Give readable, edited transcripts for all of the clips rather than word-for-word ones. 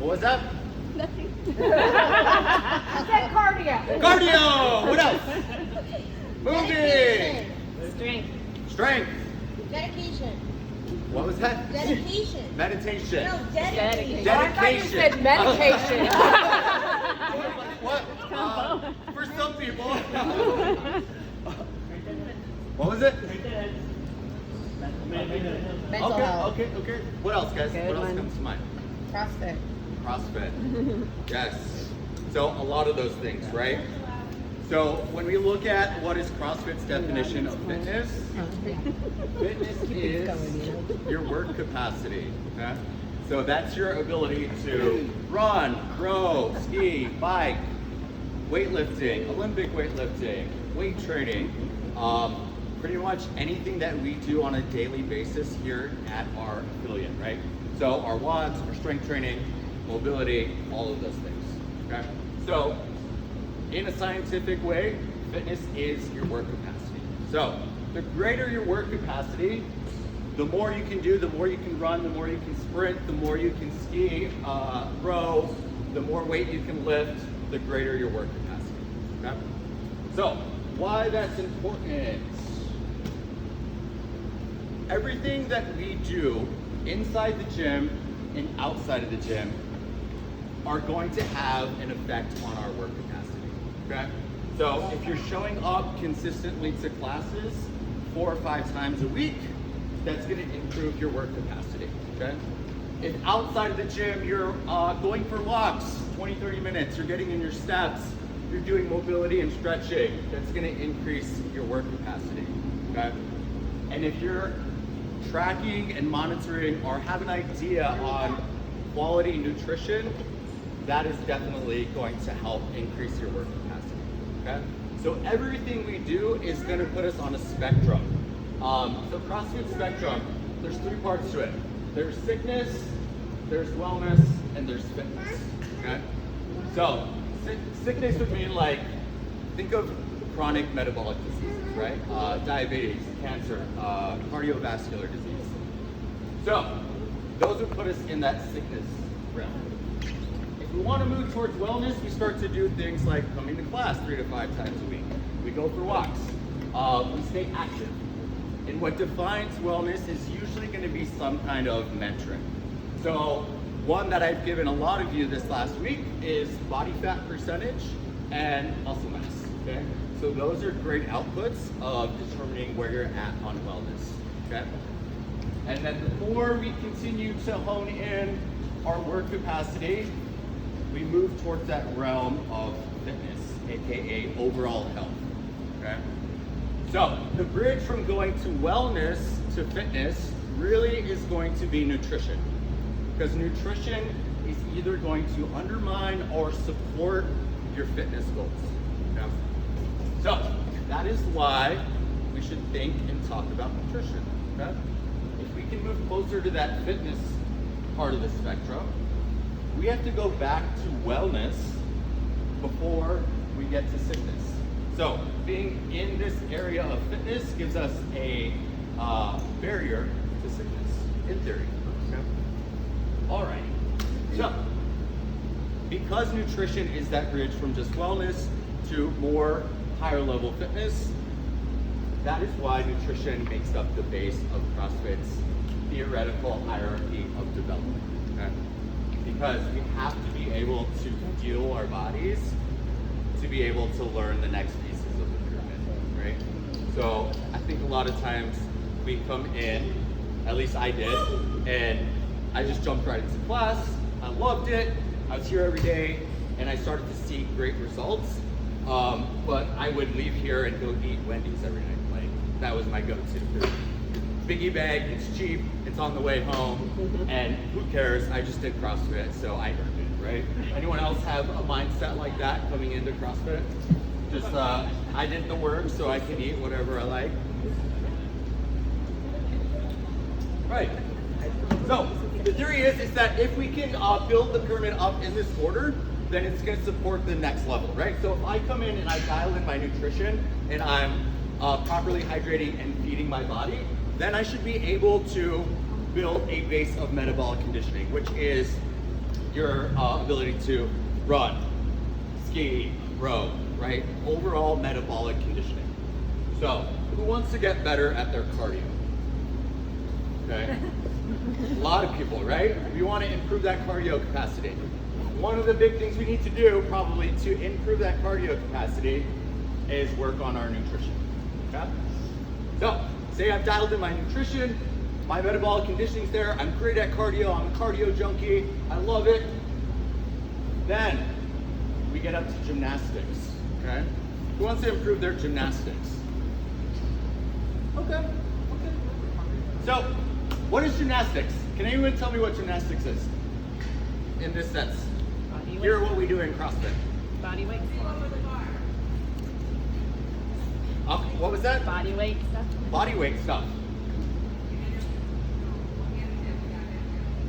What was that? Nothing. I said cardio. Cardio! What else? Moving! Strength. Strength. Dedication. What was that? Dedication. Meditation. No, dedication. Oh, I thought you said medication. What? For some people. What was it? Mental health. Okay. What else, guys? Good What else one. comes to mind? CrossFit. CrossFit. Yes. So a lot of those things, right? So when we look at what is CrossFit's definition of fitness, fitness is your work capacity. Okay? So that's your ability to run, row, ski, bike, weightlifting, Olympic weightlifting, weight training, pretty much anything that we do on a daily basis here at our affiliate, right? So our WODs, our strength training, mobility, all of those things, okay? So in a scientific way, fitness is your work capacity. So the greater your work capacity, the more you can do, the more you can run, the more you can sprint, the more you can ski, row, the more weight you can lift, the greater your work capacity, okay? So why that's important? Everything that we do inside the gym and outside of the gym are going to have an effect on our work capacity, okay? So if you're showing up consistently to classes 4 or 5 times a week, that's gonna improve your work capacity, okay? If outside of the gym, you're going for walks, 20, 30 minutes, you're getting in your steps, you're doing mobility and stretching, that's gonna increase your work capacity, okay? And if you're tracking and monitoring or have an idea on quality nutrition, that is definitely going to help increase your work capacity, okay? So everything we do is gonna put us on a spectrum. So CrossFit spectrum, there's 3 parts to it. There's sickness, there's wellness, and there's fitness, okay? So sickness would mean like, think of chronic metabolic diseases, right? Diabetes, cancer, cardiovascular disease. So those would put us in that sickness realm. If we want to move towards wellness, we start to do things like coming to class 3 to 5 times a week. We go for walks. We stay active. And what defines wellness is usually going to be some kind of metric. So one that I've given a lot of you this last week is body fat percentage and muscle mass, okay? So those are great outputs of determining where you're at on wellness, okay? And then the more we continue to hone in our work capacity, we move towards that realm of fitness, AKA overall health, okay? So the bridge from going to wellness to fitness really is going to be nutrition, because nutrition is either going to undermine or support your fitness goals, okay? So that is why we should think and talk about nutrition, okay? If we can move closer to that fitness part of the spectrum, we have to go back to wellness before we get to sickness. So being in this area of fitness gives us a barrier to sickness, in theory, okay? All right, so because nutrition is that bridge from just wellness to more higher level fitness, that is why nutrition makes up the base of CrossFit's theoretical hierarchy of development, okay? Because we have to be able to fuel our bodies to be able to learn the next pieces of the pyramid, right? So I think a lot of times we come in, at least I did, and I just jumped right into class. I loved it. I was here every day, and I started to see great results. But I would leave here and go eat Wendy's every night. Like, that was my go-to. Biggie bag, it's cheap, it's on the way home, and who cares? I just did CrossFit, so I earned it, right? Anyone else have a mindset like that coming into CrossFit? Just, I did the work, so I can eat whatever I like. Right. So the theory is that if we can build the pyramid up in this order, then it's going to support the next level, right? So if I come in and I dial in my nutrition and I'm properly hydrating and feeding my body, then I should be able to build a base of metabolic conditioning, which is your ability to run, ski, row, right? Overall metabolic conditioning. So, who wants to get better at their cardio? Okay. A lot of people, right? We want to improve that cardio capacity. One of the big things we need to do, probably, to improve that cardio capacity is work on our nutrition. Okay? So, say I've dialed in my nutrition, my metabolic conditioning's there, I'm great at cardio, I'm a cardio junkie, I love it. Then, we get up to gymnastics, okay? Who wants to improve their gymnastics? Okay. So, what is gymnastics? Can anyone tell me what gymnastics is? In this sense. Here are what we do in CrossFit. Body weight. What was that? Body weight stuff. Body weight stuff.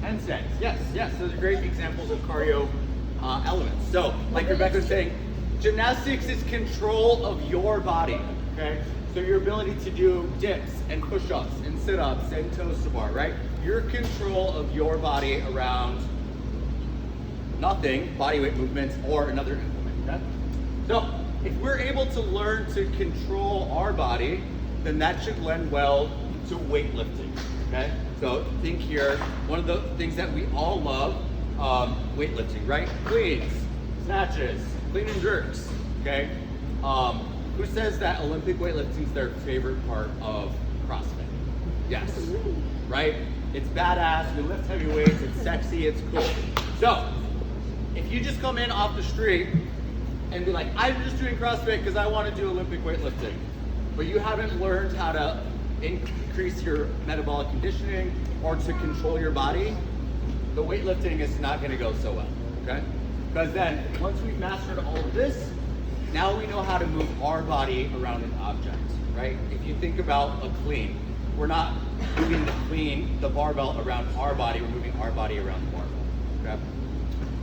Handstands. Yes. Those are great examples of cardio elements. So, like Rebecca was saying, gymnastics is control of your body. Okay. So your ability to do dips and push-ups and sit-ups and toes to bar, right? Your control of your body around nothing, body weight movements, or another implement, okay? So if we're able to learn to control our body, then that should lend well to weightlifting, okay? So think here, one of the things that we all love, weightlifting, right? Cleans, snatches, clean and jerks, okay? Who says that Olympic weightlifting is their favorite part of CrossFit? Yes, right? It's badass, we lift heavy weights, it's sexy, it's cool. So, if you just come in off the street and be like, I'm just doing CrossFit because I want to do Olympic weightlifting, but you haven't learned how to increase your metabolic conditioning or to control your body, the weightlifting is not going to go so well, okay? Because then, once we've mastered all of this, now we know how to move our body around an object, right? If you think about a clean, we're not moving the barbell around our body, we're moving our body around the barbell, okay?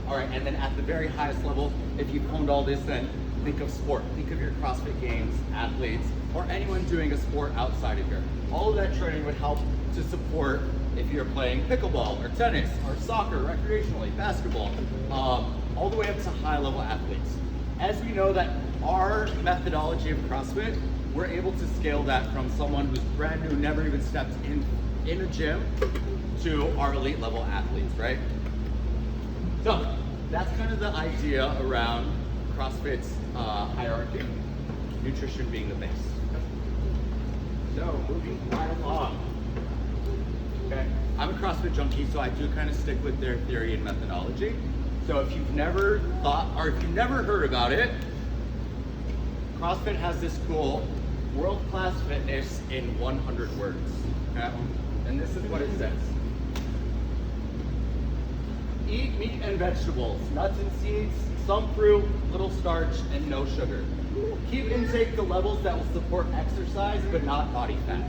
All right, and then at the very highest level, if you've honed all this, then think of sport. Think of your CrossFit Games, athletes, or anyone doing a sport outside of here. All of that training would help to support if you're playing pickleball, or tennis, or soccer, recreationally, basketball, all the way up to high-level athletes. As we know that our methodology of CrossFit, we're able to scale that from someone who's brand new, never even stepped in a gym, to our elite level athletes, right? So that's kind of the idea around CrossFit's hierarchy, nutrition being the base. So moving right along. Okay, I'm a CrossFit junkie, so I do kind of stick with their theory and methodology. So if you've never thought, or if you've never heard about it, CrossFit has this cool world-class fitness in 100 words. Okay? And this is what it says. Eat meat and vegetables, nuts and seeds, some fruit, little starch, and no sugar. Keep intake to levels that will support exercise but not body fat.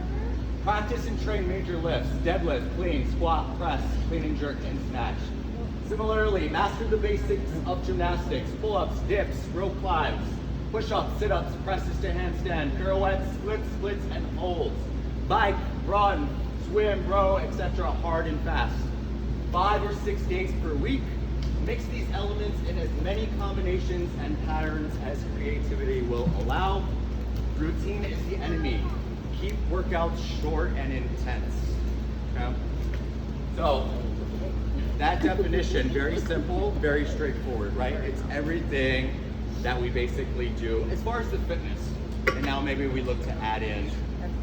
Practice and train major lifts, deadlift, clean, squat, press, clean and jerk, and snatch. Similarly, master the basics of gymnastics, pull-ups, dips, rope climbs, push-ups, sit-ups, presses to handstand, pirouettes, splits, and holds. Bike, run, swim, row, etc. hard and fast. 5 or 6 days per week. Mix these elements in as many combinations and patterns as creativity will allow. Routine is the enemy. Keep workouts short and intense. Okay? So, that definition, very simple, very straightforward, right? It's everything that we basically do as far as the fitness. And now maybe we look to add in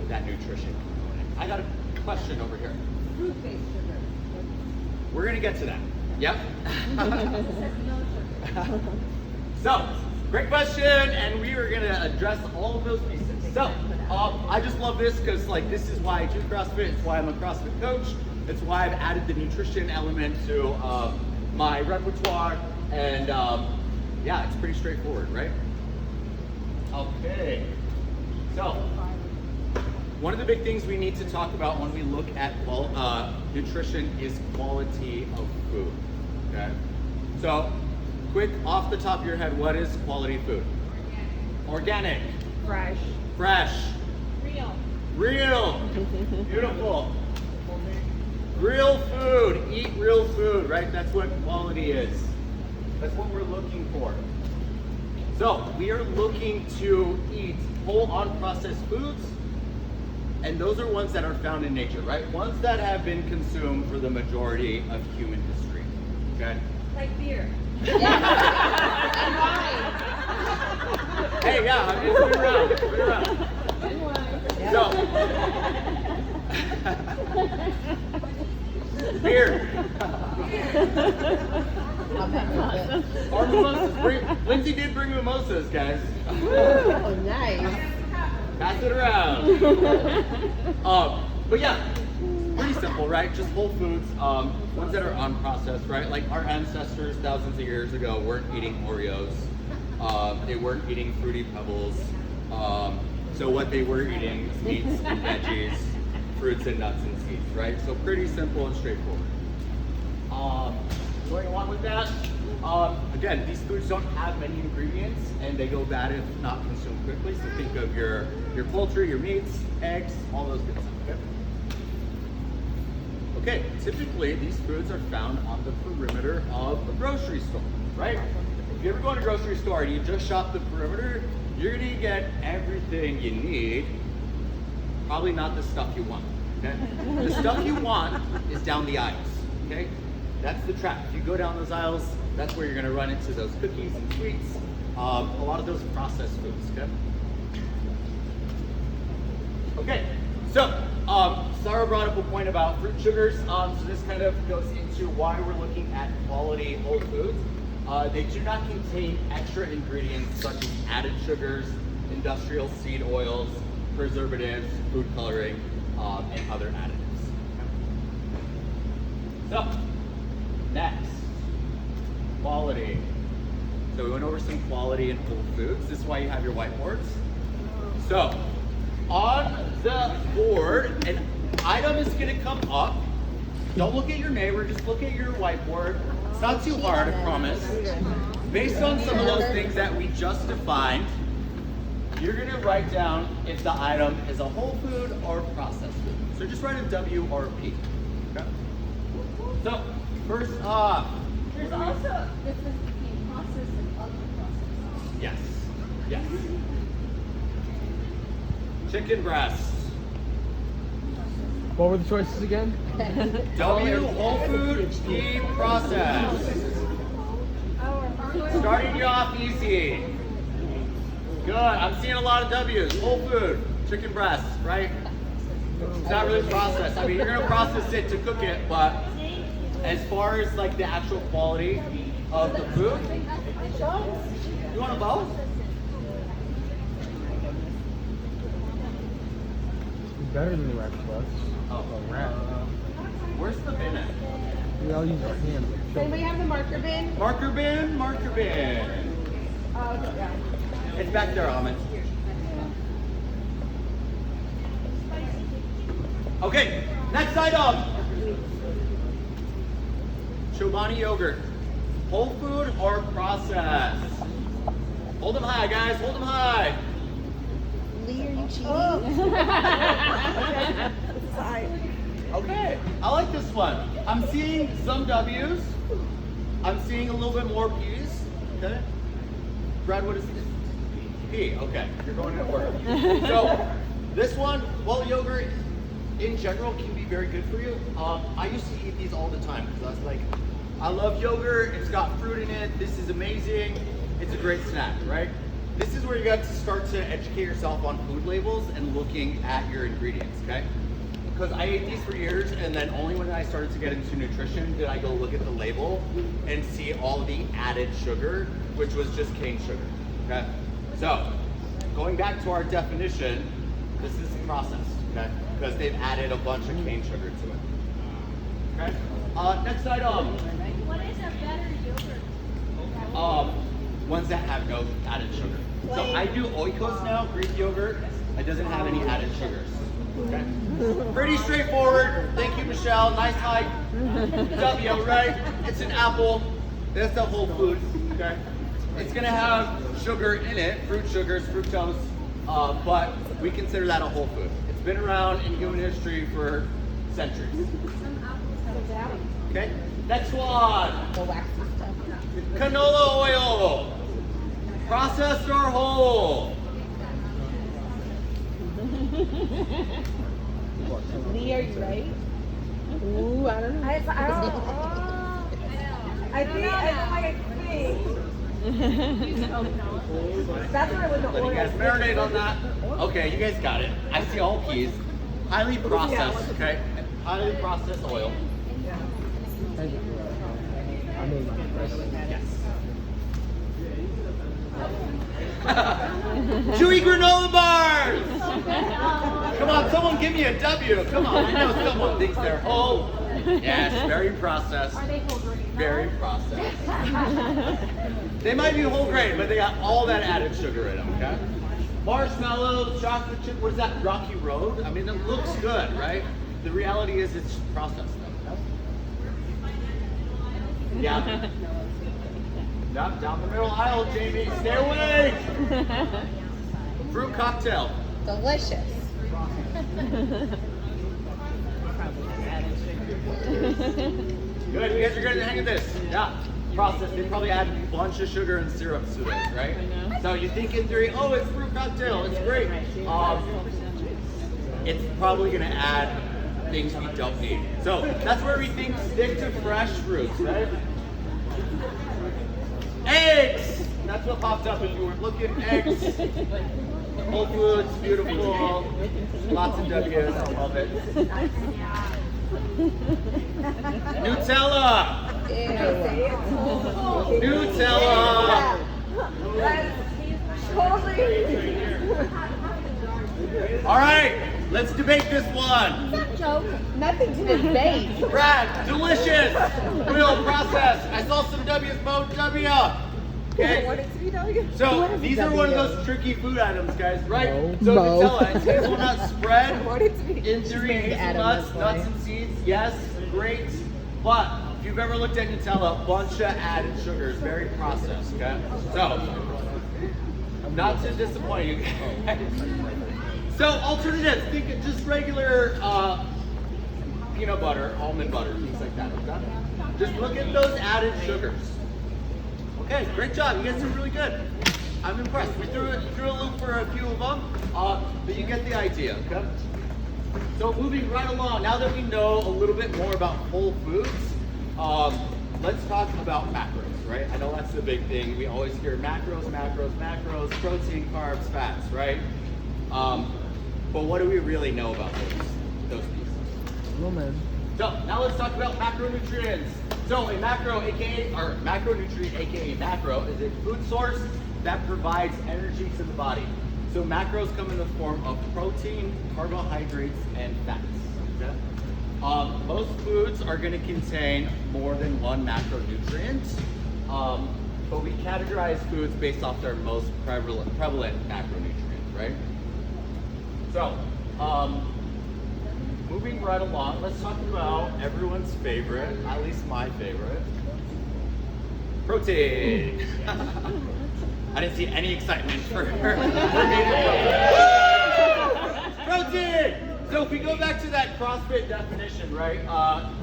that nutrition component. I got a question over here. Fruit-based sugar. We're gonna get to that. Yep. So, great question, and we are gonna address all of those pieces. So, I just love this because like this is why I do CrossFit, it's why I'm a CrossFit coach, it's why I've added the nutrition element to my repertoire, and yeah, it's pretty straightforward, right? Okay, so one of the big things we need to talk about when we look at nutrition is quality of food, okay? So, quick, off the top of your head, what is quality food? Organic. Fresh. Fresh. Real. Real. Beautiful. real food, eat real food, right? That's what quality is. That's what we're looking for. So we are looking to eat whole unprocessed foods, and those are ones that are found in nature, right? Ones that have been consumed for the majority of human history, okay? Like beer. Hey, yeah, I mean, it's been around, it's been around. So, beer. Or mimosas. Lindsay did bring mimosas, guys. Oh, nice. Pass it around. But yeah, pretty simple, right? Just whole foods, ones that are unprocessed, right? Like our ancestors thousands of years ago weren't eating Oreos. They weren't eating Fruity Pebbles. So what they were eating was meats and veggies, fruits and nuts and seeds, right? So pretty simple and straightforward. Going along with that, again, these foods don't have many ingredients and they go bad if not consumed quickly. So think of your poultry, your meats, eggs, all those good stuff. Okay, typically these foods are found on the perimeter of a grocery store, right? If you ever go to a grocery store and you just shop the perimeter, you're gonna get everything you need, probably not the stuff you want, okay? The stuff you want is down the aisles, okay? That's the trap. If you go down those aisles, that's where you're gonna run into those cookies and sweets, a lot of those processed foods, okay? Okay, so Sarah brought up a point about fruit sugars, so this kind of goes into why we're looking at quality whole foods. They do not contain extra ingredients such as added sugars, industrial seed oils, preservatives, food coloring, and other additives. So, next, quality. So we went over some quality in whole foods. This is why you have your whiteboards. So, on the board, an item is going to come up. Don't look at your neighbor, just look at your whiteboard. It's not too hard, I promise. Based on some of those things that we just defined, you're going to write down if the item is a whole food or processed food. So just write a W or a P. Okay? So, first off, There's also a difference between processed and unprocessed. yes, yes. Chicken breast. What were the choices again? W, whole food, P, processed. Starting you off easy. Good, I'm seeing a lot of W's. Whole food, chicken breast, right? It's not really processed. I mean, you're gonna process it to cook it, but as far as like the actual quality of the food, you want a both? Better than the wrap plus. Oh, Wrap. where's the bin at? We all use our hands. Does anybody have the marker bin? Marker bin, marker bin. Oh, okay, yeah. It's back there, Ahmed. Okay, next item. Chobani yogurt. Whole food or processed? Hold them high, guys. Hold them high. Lee, are you cheating? Okay, I like this one. I'm seeing some W's. I'm seeing a little bit more P's. Okay. Brad, what is this? P. Okay, you're going to order. So this one, well, yogurt in general can be very good for you. I used to eat these all the time because I was like, I love yogurt. It's got fruit in it. This is amazing. It's a great snack, right? This is where you got to start to educate yourself on food labels and looking at your ingredients, okay? Because I ate these for years, and then only when I started to get into nutrition did I go look at the label and see all the added sugar, which was just cane sugar, okay? So, going back to our definition, this is processed, okay? Because they've added a bunch of cane sugar to it, okay? Next item. What is a better yogurt? Ones that have no added sugar. So I do oikos now, Greek yogurt. It doesn't have any added sugars. Okay? Pretty straightforward. Thank you, Michelle. Nice high W, right? It's an apple. That's a whole food. Okay? It's gonna have sugar in it, fruit sugars, fructose, but we consider that a whole food. It's been around in human history for centuries. Some apples Okay, next one. The waxy stuff. Canola oil. Processed or whole? Lee, are you right? Ooh, I don't know. I don't. I think I think. That's what I would Let you guys marinate on that. Okay, you guys got it. I see all keys. Highly processed, okay? Highly processed oil. Thank you for that. I made my impression. Yes. Chewy granola bars! Come on, someone give me a W. Come on, I know someone thinks they're whole. Yes, very processed. Are they whole grain? Very processed. They might be whole grain, but they got all that added sugar in them, okay? Marshmallows, chocolate chip, what is that, Rocky Road? I mean, it looks good, right? The reality is it's processed stuff. Yeah. Down the middle aisle, Jamie, stay away! Fruit cocktail. Delicious. Good, you guys are getting the hang of this. Yeah, processed. They probably add a bunch of sugar and syrup to this, right? So you think in theory, oh, it's fruit cocktail, it's great. It's probably gonna add things we don't need. So that's where we think stick to fresh fruits, right? Eggs! That's what popped up if you weren't looking. Eggs. Whole Foods, beautiful. Lots of W's, I love it. Nutella! Ew. Nutella! All right, let's debate this one. Nothing to debate. Brad, delicious, real process. I saw some W's, Mo W. Okay. So these are one of those tricky food items, guys, right? So Mo. Nutella, it's hazelnut spread, in theory named Adam, hazelnuts, that's nuts why. and seeds. Yes, great. But if you've ever looked at Nutella, a bunch of added sugars, very processed. Okay. So not to disappoint you guys. So alternatives, think of just regular peanut butter, almond butter, things like that, okay? Just look at those added sugars. Okay, great job, you guys did really good. I'm impressed. We threw a loop for a few of them, but you get the idea, okay? So moving right along, now that we know a little bit more about whole foods, let's talk about macros, right? I know that's the big thing. We always hear macros, macros, macros, protein, carbs, fats, right? But what do we really know about those pieces? No, man. So now let's talk about macronutrients. So a macro, aka, or macronutrient, aka macro, is a food source that provides energy to the body. So macros come in the form of protein, carbohydrates, and fats. Okay? Most foods are going to contain more than one macronutrient, but we categorize foods based off their most prevalent macronutrients, right? So, moving right along, let's talk about everyone's favorite, at least my favorite, protein. I didn't see any excitement for protein. So if we go back to that CrossFit definition, right?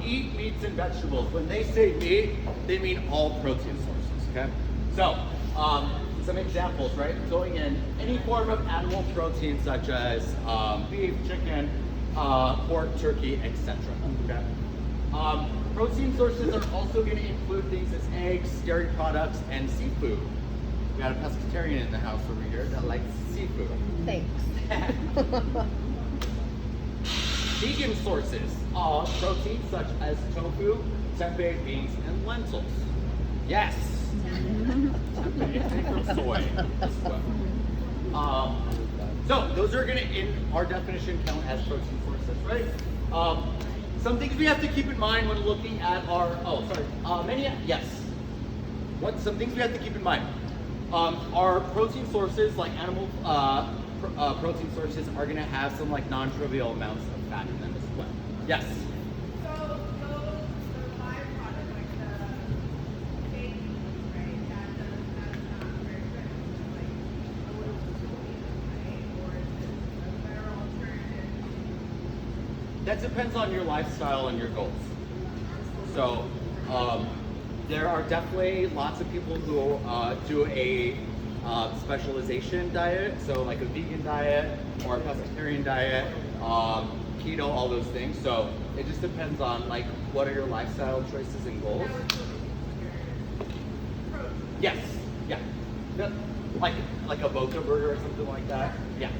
Eat meats and vegetables. When they say meat, they mean all protein sources. Okay. So some examples, right? Going in any form of animal protein, such as beef, chicken, pork, turkey, etc. Okay. Protein sources are also going to include things as eggs, dairy products, and seafood. We got a pescatarian in the house over here that likes seafood. Thanks. Vegan sources of protein such as tofu, tempeh, beans, and lentils. Yes. Tempeh from soy as well. So those are going to, in our definition, count as protein sources, right? Some things we have to keep in mind when looking at our, some things we have to keep in mind. Our protein sources, like animal protein sources, are going to have some like non-trivial amounts of fat in them as well. Yes? So those, the byproduct, like the baby, right? That's not very good. Like a little sweet, right? Or is it a better alternative? That depends on your lifestyle and your goals. So there are definitely lots of people who do a specialization diet, so like a vegan diet or a pescatarian diet, keto, all those things. So it just depends on like what are your lifestyle choices and goals. Yes, yeah. Yep. Like a Boca burger or something like that. Yeah.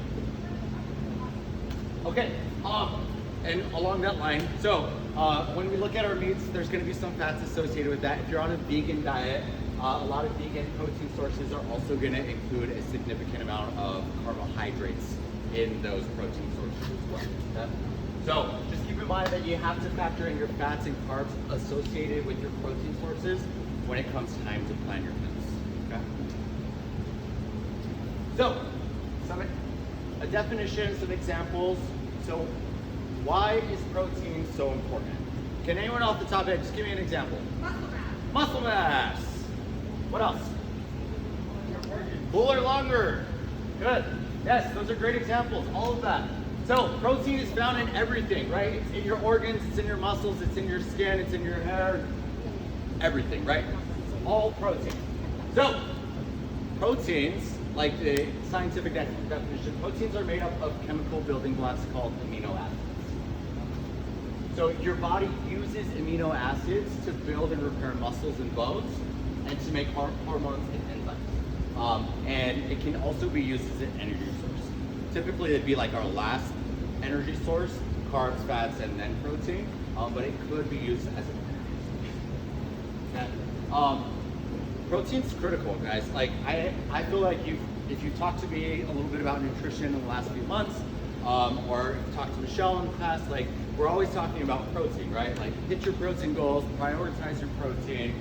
Okay. And along that line, so when we look at our meats, there's going to be some fats associated with that. If you're on a vegan diet, a lot of vegan protein sources are also going to include a significant amount of carbohydrates in those protein sources as well. Okay? So just keep in mind that you have to factor in your fats and carbs associated with your protein sources when it comes time to plan your meals. Okay? So, a definition, some examples. So, why is protein so important? Can anyone off the top of it just give me an example? Muscle mass. Muscle mass. What else? Cooler longer. Good. Yes, those are great examples. All of that. So, protein is found in everything, right? It's in your organs, it's in your muscles, it's in your skin, it's in your hair. Everything, right? It's all protein. So, proteins, like the scientific definition, proteins are made up of chemical building blocks called amino acids. So your body uses amino acids to build and repair muscles and bones and to make hormones and enzymes. And it can also be used as an energy source. Typically it'd be like our last energy source, carbs, fats, and then protein, but it could be used as an energy source. Okay. Protein's critical, guys. Like I feel like if you talk to me a little bit about nutrition in the last few months, or talk to Michelle in class, like we're always talking about protein, right? Like hit your protein goals, prioritize your protein.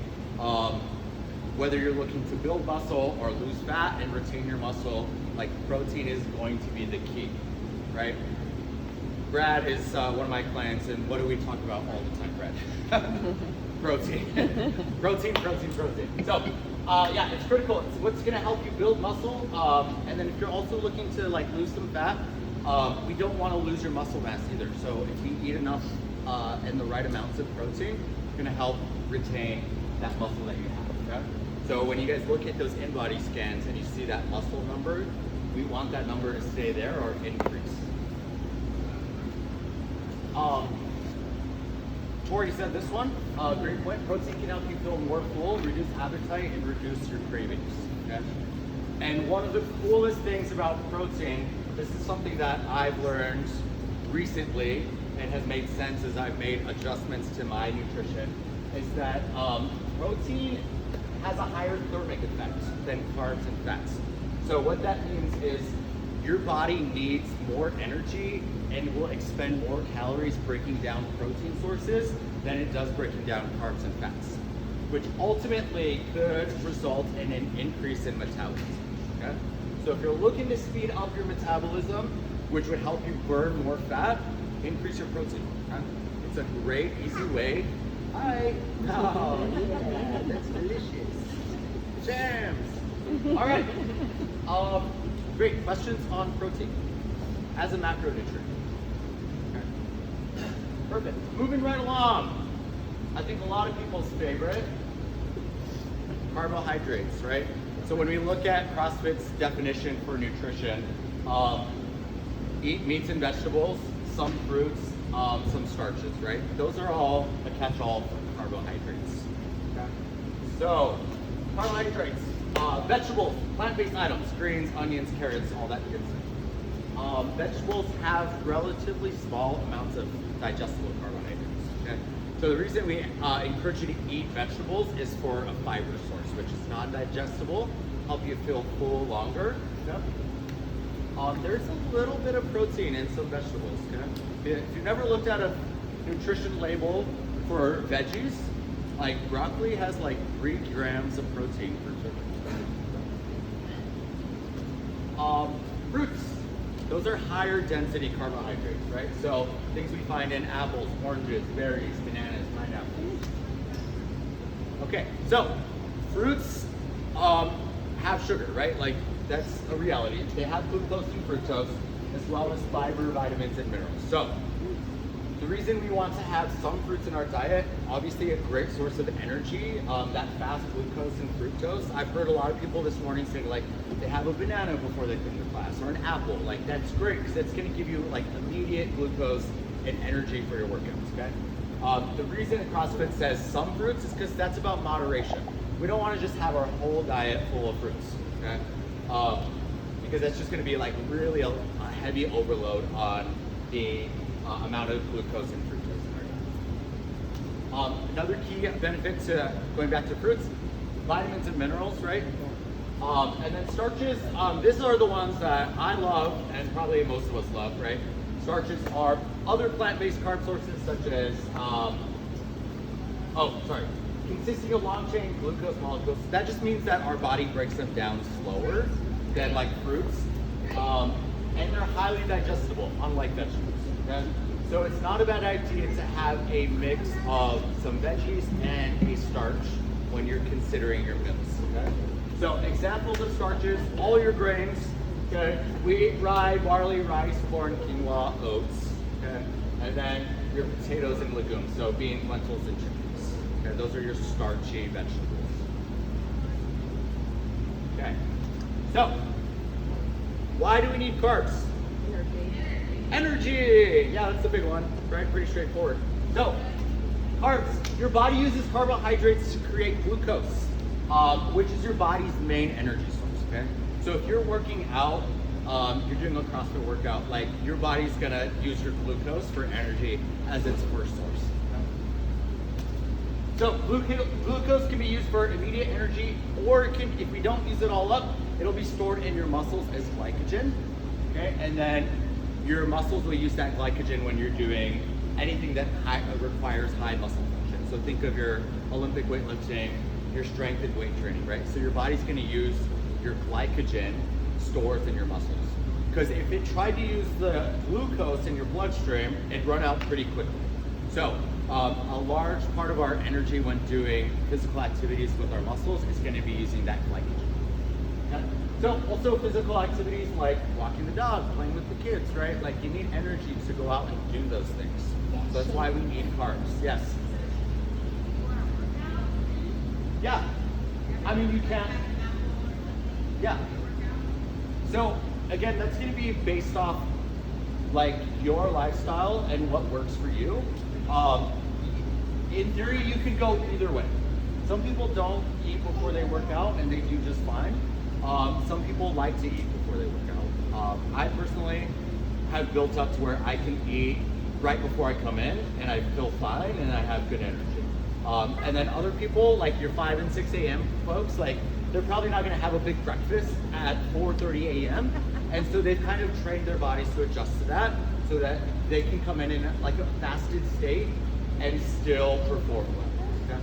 Whether you're looking to build muscle or lose fat and retain your muscle, like protein is going to be the key, right? Brad is one of my clients, and what do we talk about all the time, Brad? Protein. protein. So, yeah, it's critical. It's what's going to help you build muscle. And then if you're also looking to like lose some fat, we don't want to lose your muscle mass either. So if you eat enough and the right amounts of protein, it's going to help retain that muscle that you have. Okay? So when you guys look at those in-body scans and you see that muscle number, we want that number to stay there or increase. Tori said this one, great point. Protein can help you feel more full, reduce appetite, and reduce your cravings. Okay? And one of the coolest things about protein, this is something that I've learned recently and has made sense as I've made adjustments to my nutrition, is that protein has a higher thermic effect than carbs and fats. So what that means is your body needs more energy and will expend more calories breaking down protein sources than it does breaking down carbs and fats, which ultimately could result in an increase in metabolism. Okay? So if you're looking to speed up your metabolism, which would help you burn more fat, increase your protein. Okay? It's a great, easy way. Hi. Oh, yeah, that's delicious. Jams. All right. Great. Questions on protein as a macronutrient. Okay. Perfect. Moving right along. I think a lot of people's favorite, carbohydrates, right? So when we look at CrossFit's definition for nutrition, eat meats and vegetables, some fruits, some starches, right? Those are all a catch-all for carbohydrates. Okay. So, carbohydrates, vegetables, plant-based items, greens, onions, carrots, all that good stuff. Vegetables have relatively small amounts of digestible carbohydrates. Okay? So the reason we encourage you to eat vegetables is for a fiber source, which is non-digestible, help you feel full longer. Okay? There's a little bit of protein in some vegetables. Okay? If you've never looked at a nutrition label for veggies, like broccoli has like 3 grams of protein per serving. Fruits, those are higher density carbohydrates, right? So things we find in apples, oranges, berries, bananas, pineapples. Okay, so fruits have sugar, right? Like that's a reality. They have glucose and fructose, as well as fiber, vitamins, and minerals. So The reason we want to have some fruits in our diet, obviously a great source of energy, that fast glucose and fructose. I've heard a lot of people this morning saying like they have a banana before they come to class or an apple. Like that's great because it's going to give you like immediate glucose and energy for your workouts, okay? The reason CrossFit says some fruits is because that's about moderation. We don't want to just have our whole diet full of fruits, okay? Because that's just going to be like really a heavy overload on the amount of glucose and fructose in our diet. Another key benefit to going back to fruits, vitamins and minerals, right? And then starches, these are the ones that I love and probably most of us love, right? Starches are other plant-based carb sources such as, consisting of long-chain glucose molecules. That just means that our body breaks them down slower than like fruits. And they're highly digestible, unlike vegetables. Okay? So it's not a bad idea to have a mix of some veggies and a starch when you're considering your meals. Okay? So examples of starches, all your grains. Okay? Wheat, rye, barley, rice, corn, quinoa, oats. Okay? And then your potatoes and legumes, so beans, lentils, and chickpeas. Okay? Those are your starchy vegetables. Okay. So why do we need carbs? Energy! Yeah, that's the big one, right? Pretty straightforward. So, carbs. Your body uses carbohydrates to create glucose, which is your body's main energy source, okay? So if you're working out, you're doing a CrossFit workout, like your body's gonna use your glucose for energy as its first source. So glucose can be used for immediate energy, or it can, if we don't use it all up, it'll be stored in your muscles as glycogen, okay? And then your muscles will use that glycogen when you're doing anything that requires high muscle function. So think of your Olympic weightlifting, your strength and weight training, right? So your body's gonna use your glycogen stores in your muscles. Because if it tried to use the glucose in your bloodstream, it'd run out pretty quickly. So a large part of our energy when doing physical activities with our muscles is gonna be using that glycogen. Okay? So also physical activities like walking the dog, playing with the kids, right? Like you need energy to go out and do those things. So that's why we need carbs. Yes. Yeah. I mean, you can. Yeah. So again, that's going to be based off like your lifestyle and what works for you. In theory, you could go either way. Some people don't eat before they work out and they do just fine. Some people like to eat before they work out. I personally have built up to where I can eat right before I come in and I feel fine and I have good energy. And then other people, like your 5 and 6 a.m. folks, like they're probably not gonna have a big breakfast at 4:30 a.m. And so they've kind of trained their bodies to adjust to that so that they can come in like a fasted state and still perform well. Okay?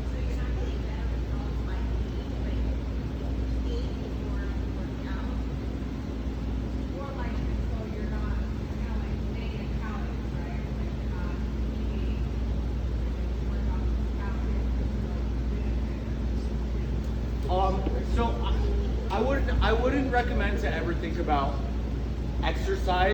So I wouldn't recommend to ever think about exercise